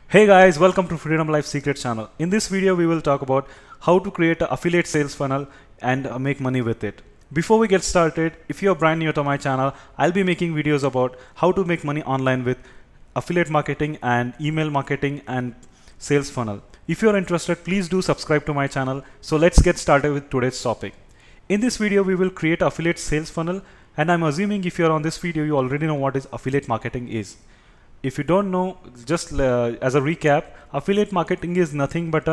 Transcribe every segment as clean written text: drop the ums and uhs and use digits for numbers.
Hey guys, welcome to Freedom Life Secret channel. In this video, we will talk about how to create an affiliate sales funnel and make money with it. Before we get started, if you're brand new to my channel, I'll be making videos about how to make money online with affiliate marketing and email marketing and sales funnel. If you're interested, please do subscribe to my channel. So let's get started with today's topic. In this video, we will create affiliate sales funnel, and I'm assuming if you're on this video, you already know what is affiliate marketing is. If you don't know, just as a recap, affiliate marketing is nothing but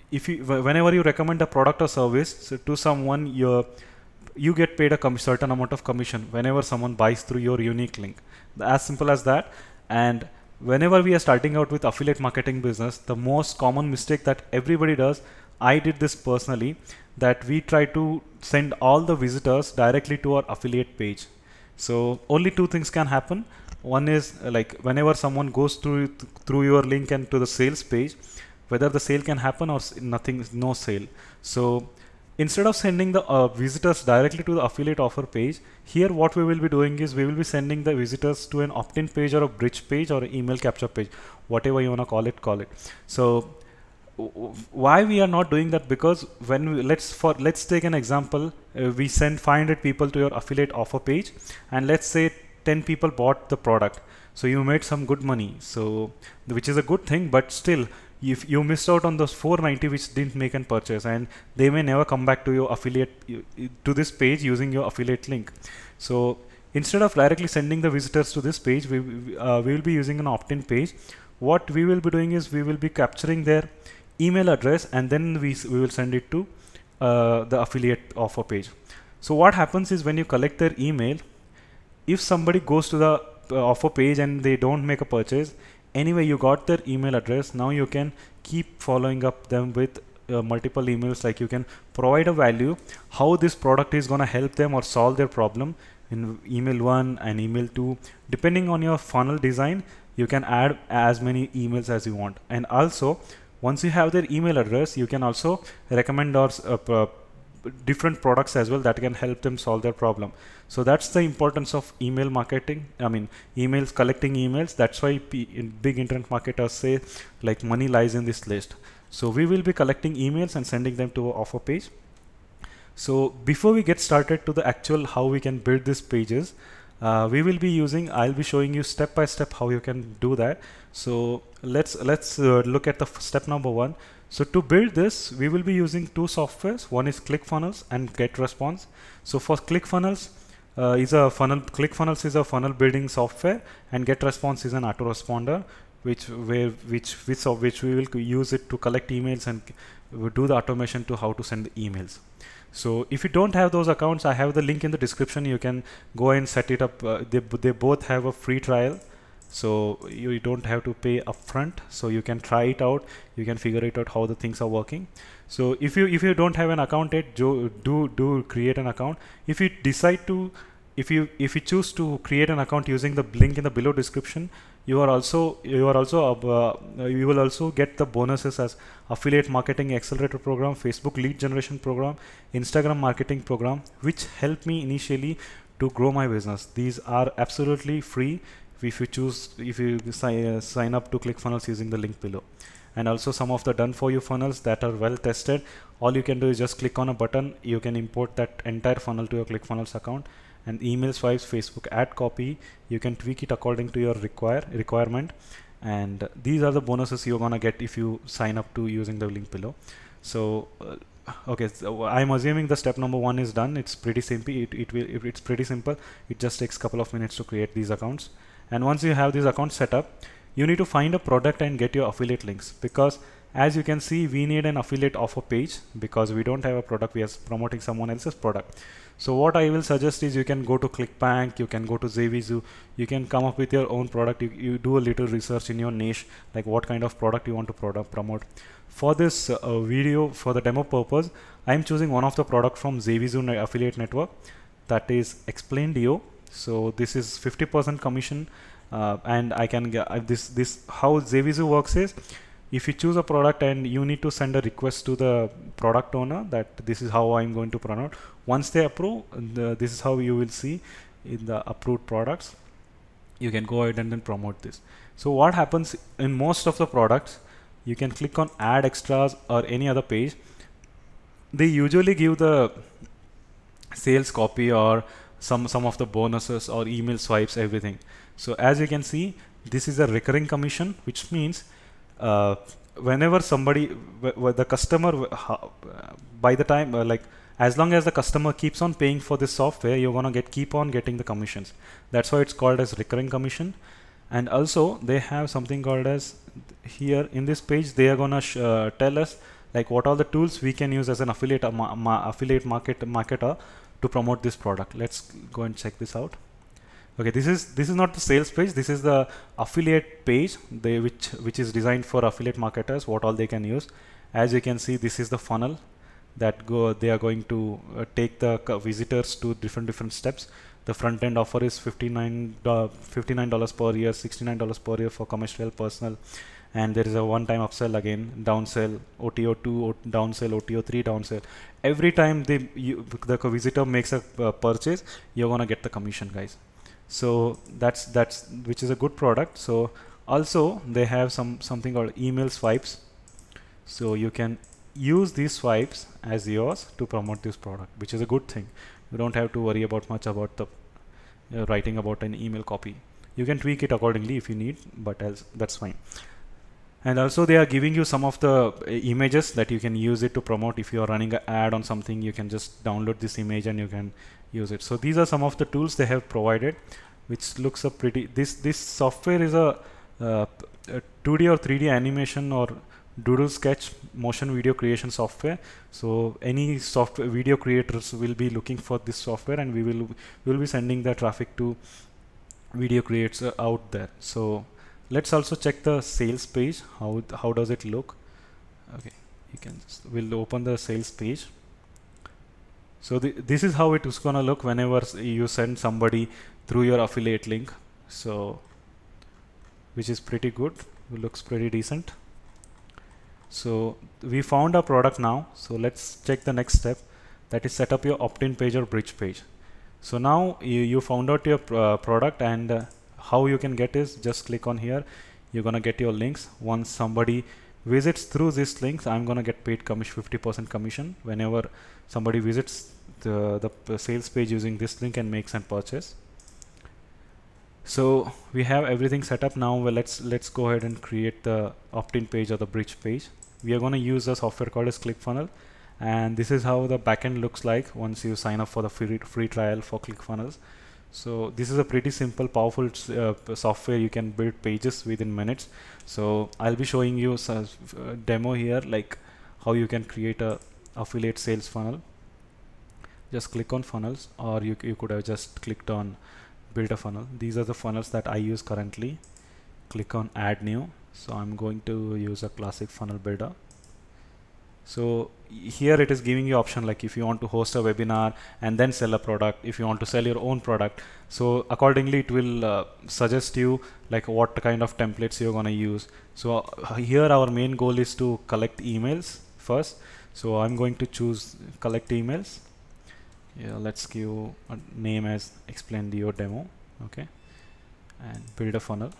whenever you recommend a product or service to someone, you get paid a certain amount of commission whenever someone buys through your unique link. As simple as that. And whenever we are starting out with affiliate marketing business, the most common mistake that everybody does, I did this personally, that we try to send all the visitors directly to our affiliate page. So only two things can happen. One is like whenever someone goes through your link and to the sales page, whether the sale can happen or nothing, no sale. So instead of sending the visitors directly to the affiliate offer page, here what we will be doing is we will be sending the visitors to an opt-in page or a bridge page or an email capture page, whatever you want to call it. So why we are not doing that? Because when we, let's take an example, we send 500 people to your affiliate offer page, and let's say 10 people bought the product, so you made some good money, so which is a good thing. But still, if you missed out on those 490 which didn't make a purchase, and they may never come back to your affiliate to this page using your affiliate link. So instead of directly sending the visitors to this page, we will be using an opt-in page. What we will be doing is we will be capturing their email address, and then we will send it to the affiliate offer page. So what happens is when you collect their email, if somebody goes to the offer page and they don't make a purchase, anyway you got their email address. Now you can keep following up them with multiple emails, like you can provide a value how this product is going to help them or solve their problem in email 1 and email 2. Depending on your funnel design, you can add as many emails as you want. And also, once you have their email address, you can also recommend or different products as well that can help them solve their problem. So that's the importance of email marketing. I mean, emails, collecting emails. That's why big internet marketers say like money lies in this list. So we will be collecting emails and sending them to our offer page. So before we get started to the actual how we can build these pages, I'll be showing you step by step how you can do that. So let's look at the step number 1. So to build this, we will be using two softwares. One is ClickFunnels and GetResponse. So for ClickFunnels, ClickFunnels is a funnel building software, and GetResponse is an autoresponder, which we will use it to collect emails and do the automation to how to send the emails. So if you don't have those accounts, I have the link in the description. You can go and set it up. They both have a free trial, so you don't have to pay upfront. So you can try it out. You can figure it out how the things are working. So if you don't have an account yet, do create an account. If you decide to, if you choose to create an account using the link in the below description, you will also get the bonuses as affiliate marketing accelerator program, Facebook lead generation program, Instagram marketing program, which helped me initially to grow my business. These are absolutely free if you sign up to ClickFunnels using the link below. And also some of the done for you funnels that are well tested. All you can do is just click on a button. You can import that entire funnel to your ClickFunnels account. And email swipes, Facebook ad copy, you can tweak it according to your requirement. And these are the bonuses you're gonna get if you sign up to using the link below. So okay, so I'm assuming the step number 1 is done. It's pretty simple. It's pretty simple. It just takes a couple of minutes to create these accounts. And once you have these accounts set up, you need to find a product and get your affiliate links, because as you can see, we need an affiliate offer page because we don't have a product. We are promoting someone else's product. So what I will suggest is you can go to ClickBank, you can go to Zevizu, you can come up with your own product. You do a little research in your niche, like what kind of product you want to promote. For this video, for the demo purpose, I'm choosing one of the product from Zevizu affiliate network, that is Explain.io. So this is 50% commission, and I can get this how Zevizu works is, if you choose a product and you need to send a request to the product owner that this is how I'm going to promote. Once they approve, this is how you will see in the approved products. You can go ahead and then promote this. So what happens in most of the products, you can click on add extras or any other page. They usually give the sales copy or some of the bonuses or email swipes, everything. So as you can see, this is a recurring commission, which means whenever somebody the customer by the time like as long as the customer keeps on paying for this software, you're gonna keep on getting the commissions. That's why it's called as recurring commission. And also they have something called as, here in this page they are gonna tell us like what are the tools we can use as an affiliate marketer to promote this product. Let's go and check this out. Okay, this is not the sales page, this is the affiliate page, which is designed for affiliate marketers, what all they can use. As you can see, this is the funnel that they are going to take the visitors to different steps. The front end offer is $59 per year, $69 per year for commercial, personal, and there is a one-time upsell, again downsell, OTO2 downsell, OTO3 downsell. Every time the visitor makes a purchase, you're gonna get the commission, guys. So that's which is a good product. So also they have something called email swipes, so you can use these swipes as yours to promote this product, which is a good thing. You don't have to worry about much about the writing about an email copy. You can tweak it accordingly if you need, but else that's fine. And also they are giving you some of the images that you can use it to promote. If you are running an ad on something, you can just download this image and you can use it. So these are some of the tools they have provided, which looks a pretty, this software is a 2D or 3D animation or doodle sketch motion video creation software. So any software video creators will be looking for this software, and we will be sending the traffic to video creators out there. So let's also check the sales page. How does it look? Okay, you can we'll open the sales page. So this is how it is gonna look whenever you send somebody through your affiliate link. So which is pretty good, it looks pretty decent. So we found our product now. So let's check the next step, that is set up your opt-in page or bridge page. So now you found out your product, and how you can get is just click on here. You're gonna get your links. Once somebody visits through these links, I'm gonna get paid 50% commission whenever somebody visits the sales page using this link and makes a purchase. So we have everything set up now. Well, let's go ahead and create the opt-in page or the bridge page. We are going to use a software called as ClickFunnels, and this is how the backend looks like once you sign up for the free trial for ClickFunnels. So this is a pretty simple, powerful software. You can build pages within minutes. So I'll be showing you a demo here, like how you can create a affiliate sales funnel. Just click on funnels, or you could have just clicked on build a funnel. These are the funnels that I use currently. Click on add new. So I'm going to use a classic funnel builder. So here it is giving you option like if you want to host a webinar and then sell a product, if you want to sell your own product. So accordingly it will suggest you like what kind of templates you're going to use. So here our main goal is to collect emails first. So I'm going to choose collect emails. Yeah, let's give a name as explain your demo. Okay, and build a funnel.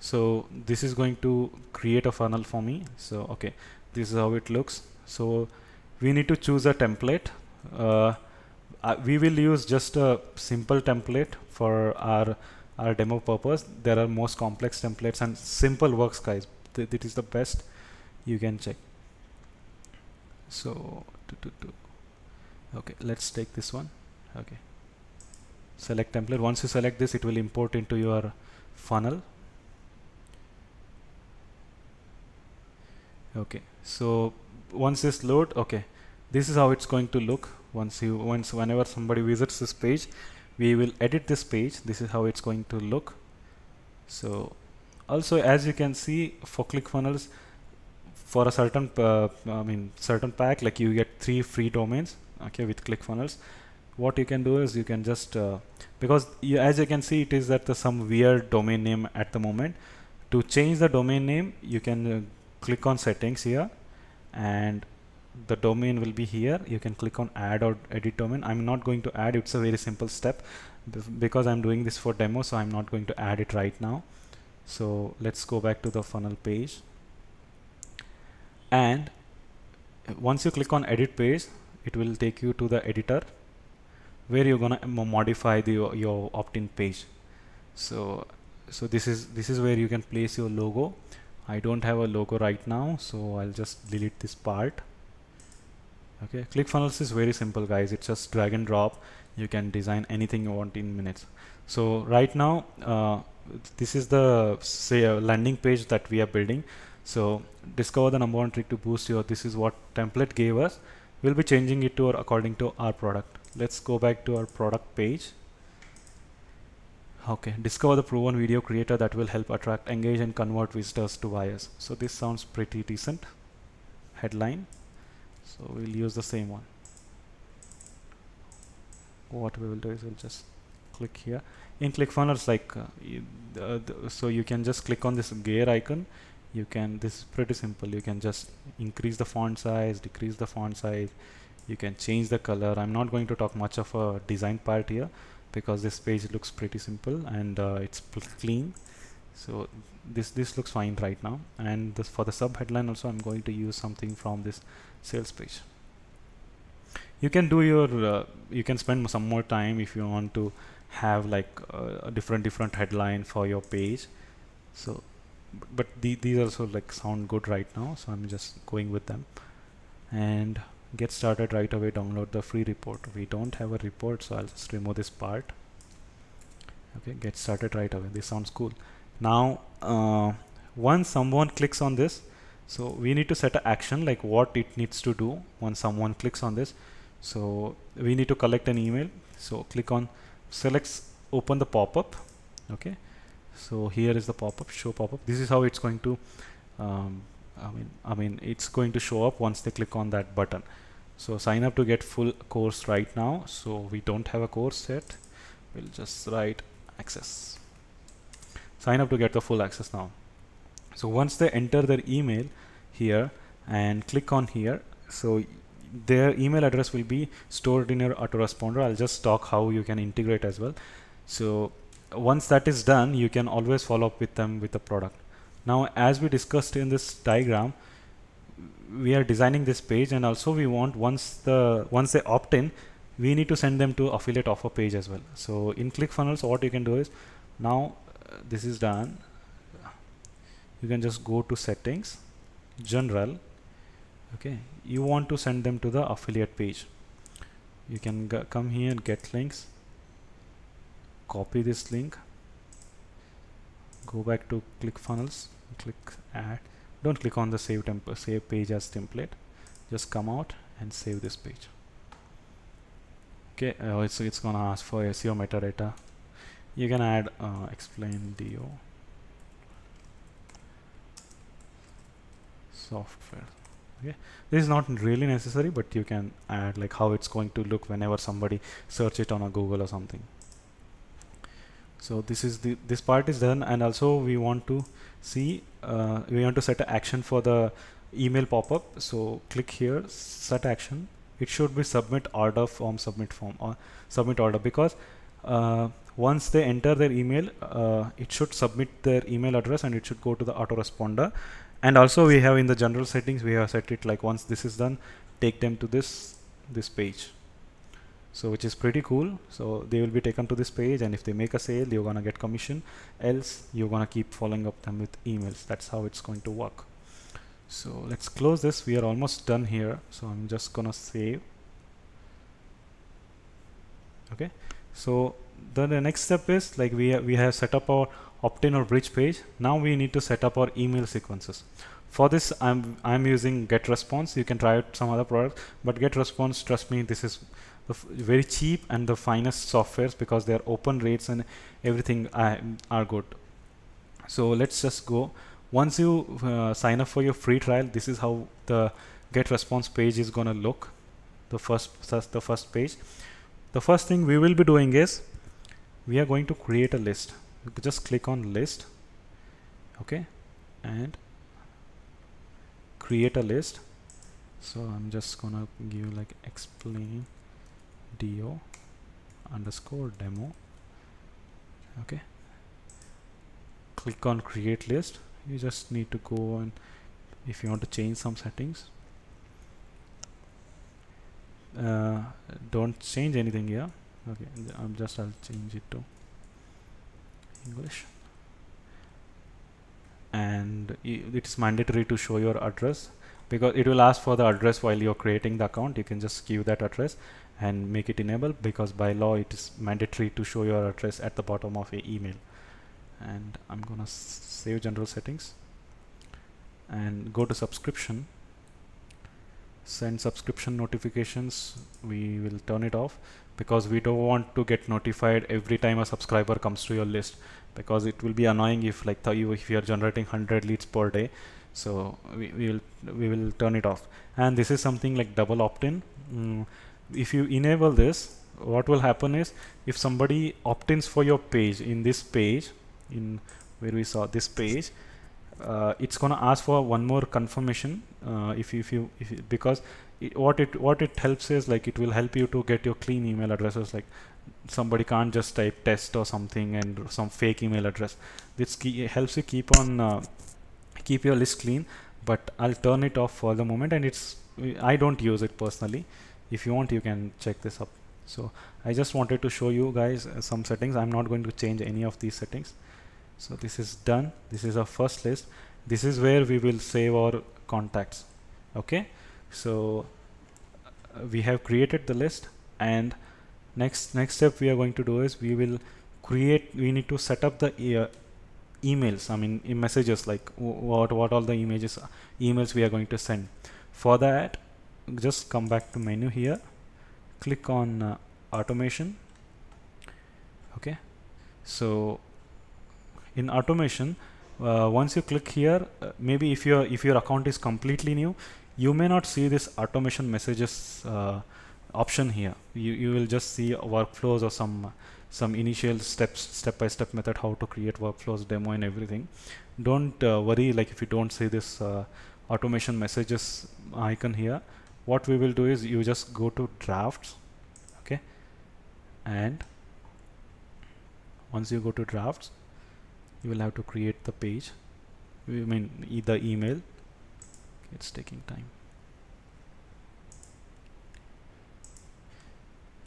So this is going to create a funnel for me. So okay, this is how it looks. So we need to choose a template. We will use just a simple template for our demo purpose. There are most complex templates, and simple works, guys. That is the best. You can check. So okay, let's take this one. Okay, select template. Once you select this, it will import into your funnel. Okay, so once this load, okay, this is how it's going to look. Whenever somebody visits this page, we will edit this page. This is how it's going to look. So also, as you can see, for ClickFunnels, for a certain certain pack, like you get 3 free domains. Okay, with ClickFunnels, what you can do is you can just because as you can see, it is at some weird domain name at the moment. To change the domain name, you can click on settings here, and the domain will be here. You can click on add or edit domain. I'm not going to add, it's a very simple step. because I'm doing this for demo, so I'm not going to add it right now. So let's go back to the funnel page, and once you click on edit page, it will take you to the editor where you're gonna modify your opt-in page. So this is where you can place your logo. I don't have a logo right now, so I'll just delete this part. Okay, ClickFunnels is very simple, guys. It's just drag and drop. You can design anything you want in minutes. So right now, this is the landing page that we are building. So discover the number one trick to boost your. This is what template gave us. We'll be changing it to according to our product. Let's go back to our product page. Okay, discover the proven video creator that will help attract, engage, and convert visitors to buyers. So this sounds pretty decent. Headline. So we'll use the same one. What we will do is we'll just click here. In ClickFunnels, like so you can just click on this gear icon. You can, this is pretty simple. You can just increase the font size, decrease the font size. You can change the color. I'm not going to talk much of a design part here because this page looks pretty simple and it's clean. So this looks fine right now. And this, for the sub headline also, I'm going to use something from this sales page. You can do your you can spend some more time if you want to have like a different headline for your page. So but these also like sound good right now, so I'm just going with them. And get started right away. Download the free report. We don't have a report, so I'll just remove this part. Okay, get started right away. This sounds cool. Now once someone clicks on this, so we need to set an action, like what it needs to do once someone clicks on this. So we need to collect an email. So click on, select, open the pop-up. Okay, so here is the pop-up, show pop-up. This is how it's going to I mean it's going to show up once they click on that button. So sign up to get full course right now. So we don't have a course yet. We'll just write access. Sign up to get the full access now. So once they enter their email here and click on here, so their email address will be stored in your autoresponder. I'll just talk how you can integrate as well. So once that is done, you can always follow up with them with the product. Now, as we discussed in this diagram, we are designing this page, and also we want once they opt in, we need to send them to affiliate offer page as well. So in ClickFunnels, what you can do is, now this is done, you can just go to settings, general. Okay, you want to send them to the affiliate page. You can come here and get links, copy this link, go back to ClickFunnels, click add. Don't click on the save page as template. Just come out and save this page. Okay, it's gonna ask for SEO metadata. You can add explain DO software. Okay, this is not really necessary, but you can add like how it's going to look whenever somebody search it on a Google or something. So this part is done, and also we want to see we want to set an action for the email pop-up. So click here, set action. It should be submit order form, submit form, or submit order, because once they enter their email, it should submit their email address and it should go to the autoresponder. And also we have in the general settings, we have set it like once this is done, take them to this page. So which is pretty cool. So they will be taken to this page, and if they make a sale, you're gonna get commission, else you're gonna keep following up them with emails. That's how it's going to work. So let's close this. We are almost done here, so I'm just gonna save. Okay, so then the next step is like we have set up our opt-in or bridge page. Now we need to set up our email sequences. For this, I'm using GetResponse. You can try out some other products, but GetResponse, trust me, this is very cheap and the finest softwares, because their open rates and everything are good. So let's just go. Once you sign up for your free trial, this is how the GetResponse page is gonna look. The first page. The first thing we will be doing is we are going to create a list. You can just click on list, okay, and create a list. So I'm just gonna give like explain do underscore demo Okay, click on create list. You just need to go, and if you want to change some settings, don't change anything here. Okay, I'll change it to English, and it is mandatory to show your address, because it will ask for the address while you're creating the account. You can just give that address and make it enable, because by law it is mandatory to show your address at the bottom of your email. And I'm gonna save general settings and go to subscription. Send subscription notifications, we will turn it off, because we don't want to get notified every time a subscriber comes to your list, because it will be annoying if like if you are generating 100 leads per day. So we will turn it off. And this is something like double opt-in. If you enable this, what will happen is, if somebody opt-ins for your page, in this page, in where we saw this page, it's gonna ask for one more confirmation. Because what it helps is, like, it will help you to get your clean email addresses. Like, somebody can't just type test or something and some fake email address. This helps you keep your list clean. But I'll turn it off for the moment, and I don't use it personally. If you want, you can check this up. So I just wanted to show you guys some settings. I'm not going to change any of these settings. So this is done. This is our first list. This is where we will save our contacts. Okay, so we have created the list, and next step we are going to do is, we need to set up the emails, I mean messages, like what all the emails we are going to send. For that, just come back to menu here, click on automation. Okay, so in automation, once you click here, maybe if your account is completely new, you may not see this automation messages option here. You will just see workflows or some initial step-by-step method, how to create workflows, demo and everything. Don't worry, like, if you don't see this automation messages icon here. What we will do is, you just go to drafts. Okay, and once you go to drafts, you will have to create the page, I mean the email. It's taking time.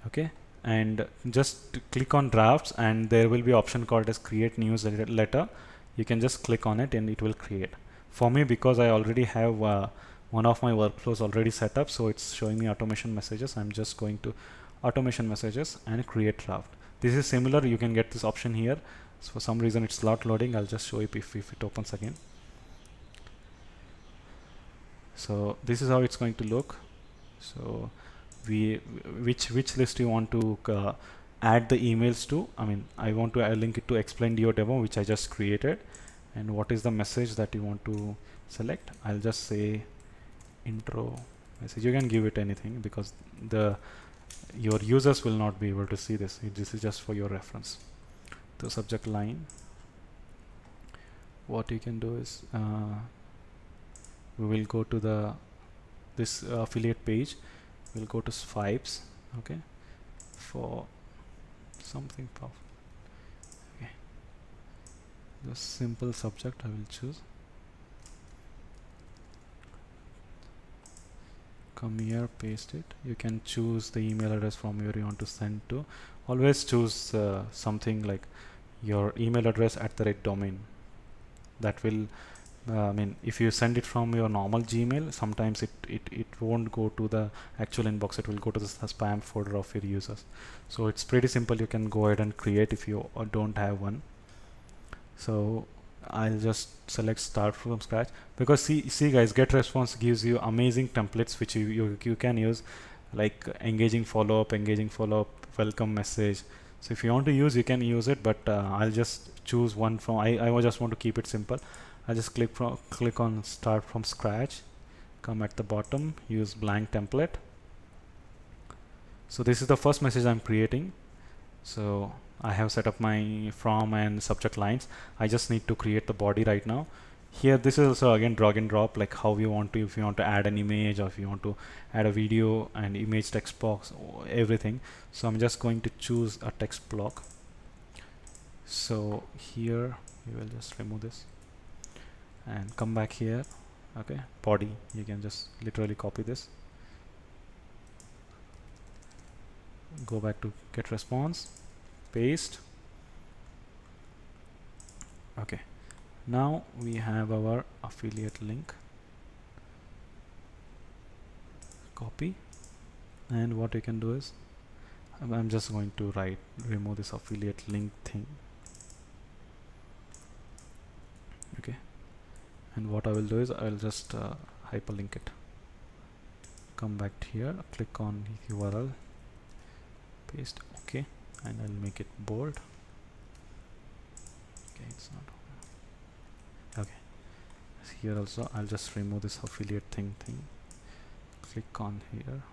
Okay, and just click on drafts, and there will be option called as create newsletter. You can just click on it and it will create. For me, because I already have one of my workflows already set up, so it's showing me automation messages. I'm just going to automation messages and create draft. This is similar, you can get this option here. So for some reason it's not loading. I'll just show you if it opens again. So this is how it's going to look. So which list you want to add the emails to. I mean, I want to link it to explain your demo, which I just created. And what is the message that you want to select? I'll just say intro message. You can give it anything, because your users will not be able to see this. This is just for your reference. The subject line, what you can do is, we will go to this affiliate page. We'll go to swipes. Okay, for something powerful. Okay, the simple subject I will choose. Come here, paste it. You can choose the email address from where you want to send to. Always choose something like your email address @domain. That will I mean, if you send it from your normal Gmail, sometimes it won't go to the actual inbox. It will go to the spam folder of your users. So it's pretty simple. You can go ahead and create if you don't have one. So I'll just select start from scratch, because see guys, GetResponse gives you amazing templates which you can use, like engaging follow-up, welcome message. So if you want to use, you can use it, but I'll just choose one from, I just want to keep it simple. I just click on start from scratch, come at the bottom, use blank template. So this is the first message I'm creating. So I have set up my from and subject lines. I just need to create the body right now. Here, this is also again drag and drop, like how you want to, if you want to add an image, or if you want to add a video and image text box, everything. So I'm just going to choose a text block. So here we will just remove this and come back here. Okay, body, you can just literally copy this, go back to get response, paste. Okay, now we have our affiliate link, copy, and what you can do is I'm just going to remove this affiliate link thing. Okay, and what I will do is I will just hyperlink it. Come back here, click on URL, paste, okay, and I'll make it bold. Okay, it's not okay. Here also I'll just remove this affiliate thing. Click on here.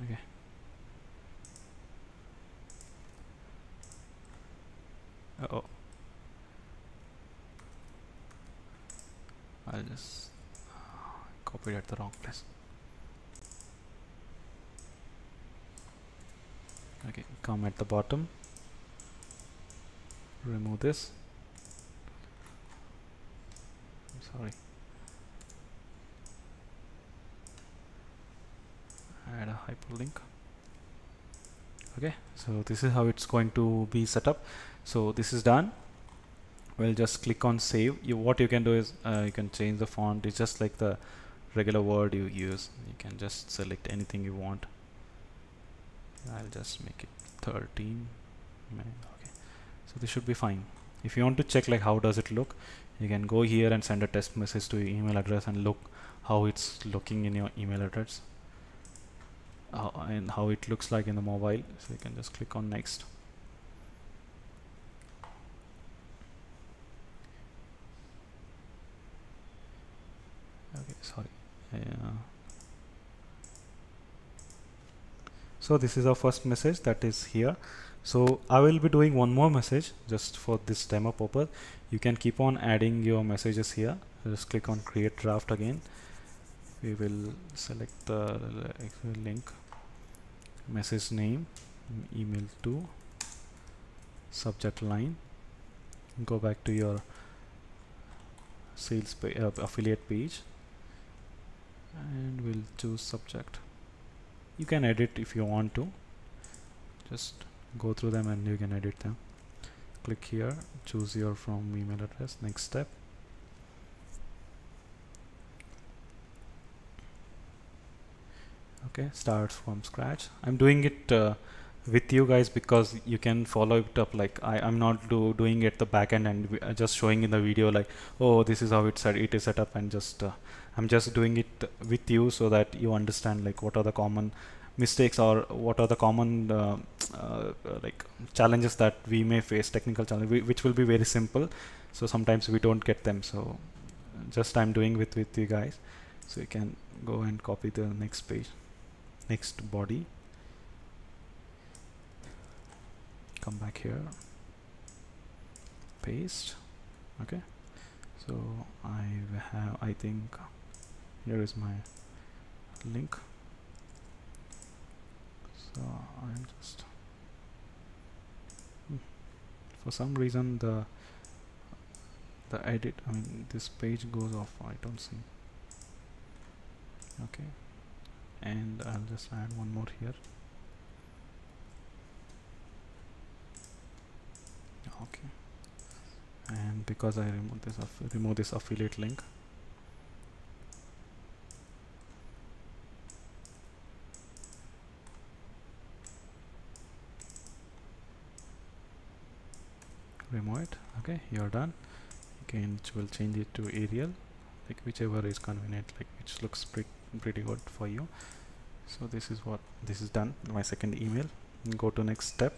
Okay. Uh-oh. I'll just copied at the wrong place. Okay, come at the bottom, remove this. I'm sorry. Add a hyperlink. Okay, so this is how it's going to be set up. So this is done. We'll just click on save. What you can do is you can change the font. It's just like the regular Word you use. You can just select anything you want. I'll just make it 13. Okay, so this should be fine. If you want to check like how does it look, you can go here and send a test message to your email address and look how it's looking in your email address and how it looks like in the mobile. So you can just click on next. Okay, sorry. So this is our first message that is here. So I will be doing one more message just for this demo purpose. You can keep on adding your messages here. Just click on create draft again. We will select the link, message name, email to, subject line, go back to your sales affiliate page, and we'll choose subject. You can edit if you want to, just go through them and you can edit them. Click here, choose your from email address. Next step, okay, start from scratch. I'm doing it with you guys because you can follow it up. Like I'm not doing it the back end and just showing in the video like, oh, this is how it is set up, and just I'm just doing it with you so that you understand like what are the common mistakes or what are the common like challenges that we may face, technical challenge, which will be very simple. So sometimes we don't get them. So just I'm doing with you guys. So you can go and copy the next page, next body. Come back here, paste. Okay, so I think here is my link. So I'm just for some reason the edit, I mean this page goes off. I don't see. Okay, and I'll just add one more here. Okay, and because I remove this affiliate link, remove it. Okay, you're done. Again, we'll change it to Arial, like whichever is convenient, like which looks pretty good for you. So this is done, my second email. Go to next step.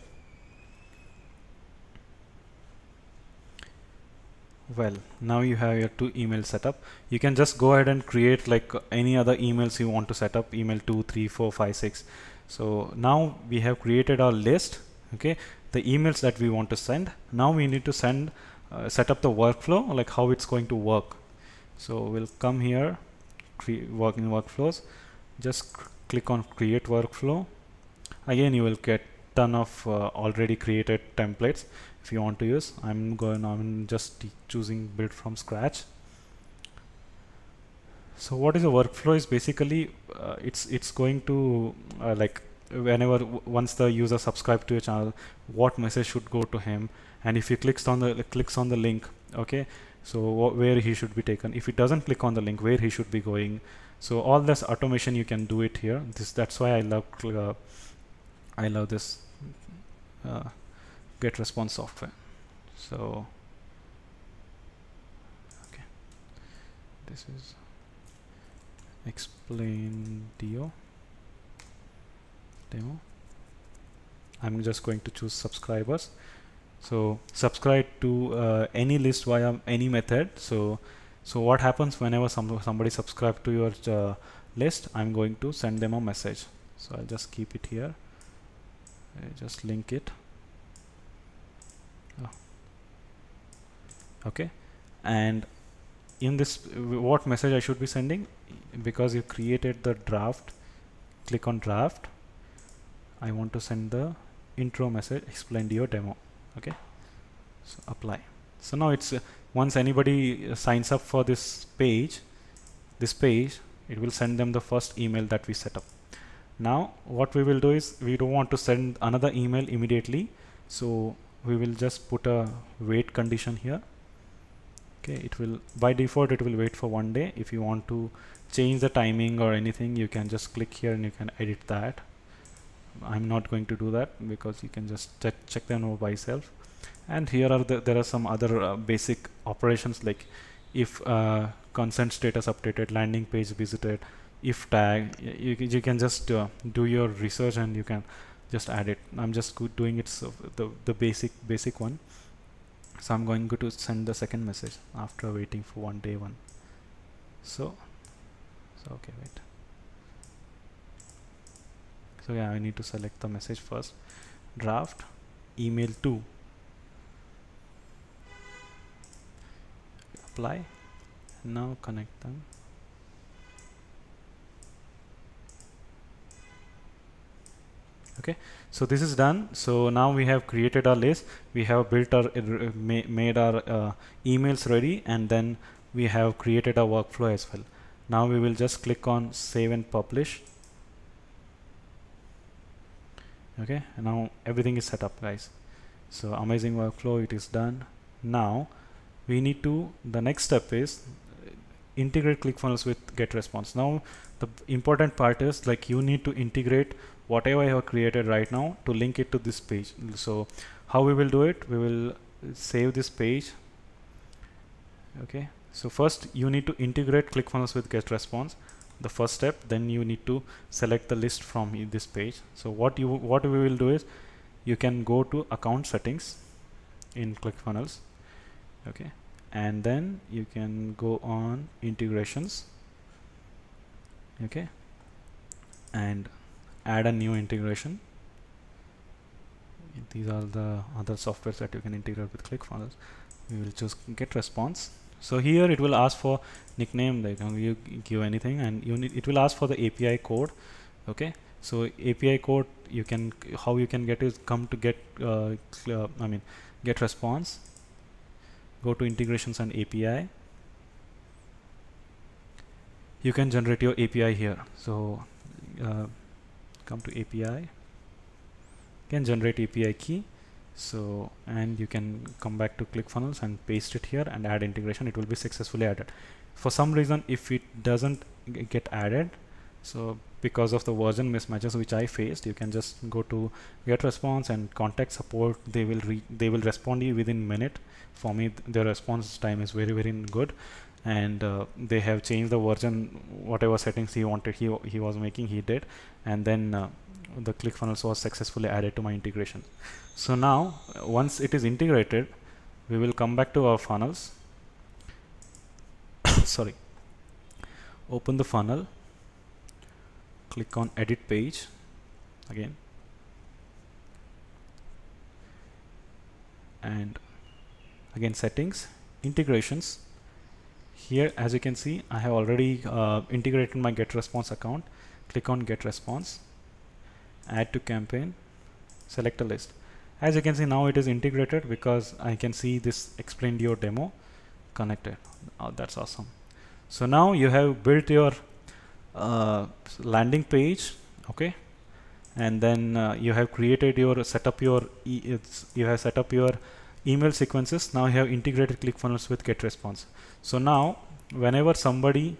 Well, now you have your 2 emails set up. You can just go ahead and create like any other emails you want to set up, email 2, 3, 4, 5, 6. So now we have created our list. Okay, the emails that we want to send. Now we need to set up the workflow, like how it's going to work. So we'll come here work in workflows, just click on create workflow. Again, you will get ton of already created templates if you want to use. I'm just choosing build from scratch. So what is a workflow is basically it's going to like whenever once the user subscribe to your channel, what message should go to him, and if he clicks on the link, okay, so where he should be taken. If he doesn't click on the link, where he should be going. So all this automation you can do it here. That's why I love this get response software. So okay, this is explain demo. I'm just going to choose subscribers. So subscribe to any list via any method. So what happens whenever somebody subscribe to your list, I'm going to send them a message. So I'll just keep it here. I just link it. Oh. Okay, and in this, what message I should be sending? Because you created the draft, click on draft. I want to send the intro message, explain your demo. Okay, so apply. So now it's once anybody signs up for this page, it will send them the first email that we set up. Now what we will do is, we don't want to send another email immediately, so we will just put a wait condition here. Okay, it will, by default it will wait for 1 day. If you want to change the timing or anything, you can just click here and you can edit that. I'm not going to do that because you can just check them over by yourself. And here are there are some other basic operations, like if consent status updated, landing page visited, if tag, you can just do your research and you can just add it. I'm just doing it, so the basic one. So I'm going to send the second message after waiting for 1 day. So okay, wait. So yeah, I need to select the message first. Draft email to, apply. Now connect them. Okay, so this is done. So now we have created our list, we have built our made our emails ready, and then we have created a workflow as well. Now we will just click on save and publish. Okay, and now everything is set up, guys. So amazing workflow, it is done. Now we need to, the next step is integrate ClickFunnels with GetResponse. Now the important part is, like, you need to integrate whatever I have created right now to link it to this page. So how we will do it? We will save this page. Okay, so first you need to integrate ClickFunnels with GetResponse, the first step. Then you need to select the list from this page. So what we will do is, you can go to account settings in ClickFunnels. Okay, and then you can go on integrations. Okay, and add a new integration. These are the other softwares that you can integrate with ClickFunnels. We will choose GetResponse. So here it will ask for nickname, like you give anything, and it will ask for the API code. Okay, so API code, you can, how you can get is, come to GetResponse, go to integrations and API. You can generate your API here. So come to API, you can generate API key. So, and you can come back to ClickFunnels and paste it here and add integration. It will be successfully added. For some reason, if it doesn't get added, so because of the version mismatches which I faced, you can just go to GetResponse and contact support. They will respond you within minute. For me, the response time is very good, and they have changed the version, whatever settings he wanted, he was making, he did, and then the ClickFunnels was successfully added to my integration. So now once it is integrated, we will come back to our funnels. Sorry, open the funnel, click on edit page again, and again settings, integrations. Here, as you can see, I have already integrated my GetResponse account. Click on GetResponse, add to campaign, select a list. As you can see, now it is integrated because I can see this explained your demo connected. Oh, that's awesome. So now you have built your landing page, okay, and then you have created your you have set up your email sequences. Now you have integrated ClickFunnels with GetResponse. So now whenever somebody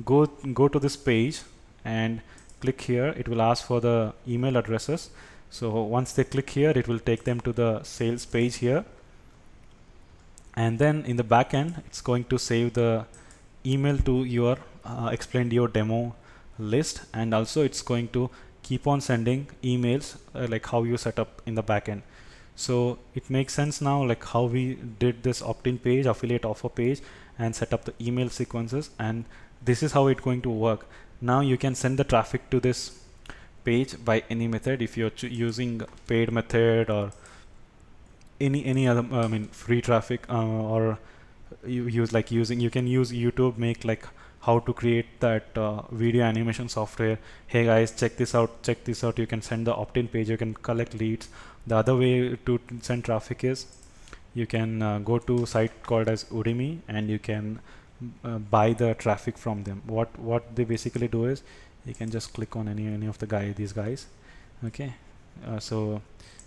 go to this page and click here, it will ask for the email addresses. So once they click here, it will take them to the sales page here, and then in the back end it's going to save the email to your explained your demo list, and also it's going to keep on sending emails like how you set up in the back end. So it makes sense now, like how we did this opt-in page, affiliate offer page, and set up the email sequences, and this is how it's going to work. Now you can send the traffic to this page by any method. If you're using paid method or any other free traffic, or you use like you can use YouTube, make like how to create that video animation software. Hey guys, check this out, you can send the opt-in page, you can collect leads. The other way to send traffic is you can go to a site called as Udemy, and you can buy the traffic from them. What they basically do is you can just click on any of these guys, okay. So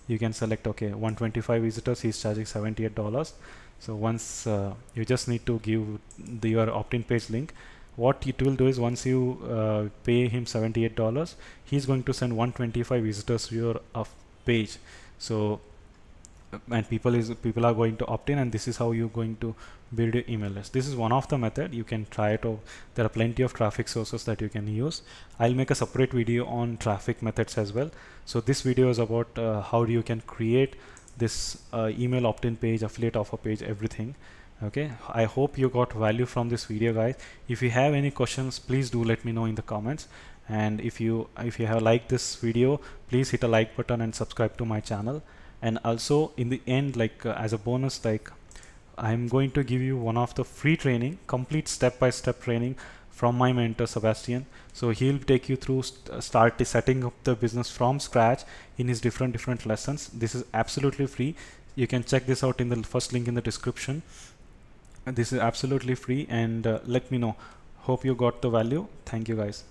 you can select, okay, 125 visitors, he's charging $78. So once you just need to give your opt-in page link. What it will do is once you pay him $78, he's going to send 125 visitors to your page. So and people are going to opt in, and this is how you're going to build your email list. This is one of the method. You can try it out. There are plenty of traffic sources that you can use. I'll make a separate video on traffic methods as well. So this video is about how you can create this email opt-in page, affiliate offer page, everything. Okay, I hope you got value from this video, guys. If you have any questions, please do let me know in the comments. And if you have liked this video, please hit a like button and subscribe to my channel. And also in the end, like as a bonus, like I'm going to give you one of the free training, complete step-by-step training from my mentor Sebastian. So he'll take you through start setting up the business from scratch in his different lessons. This is absolutely free. You can check this out in the first link in the description. This is absolutely free, and let me know. Hope you got the value. Thank you, guys.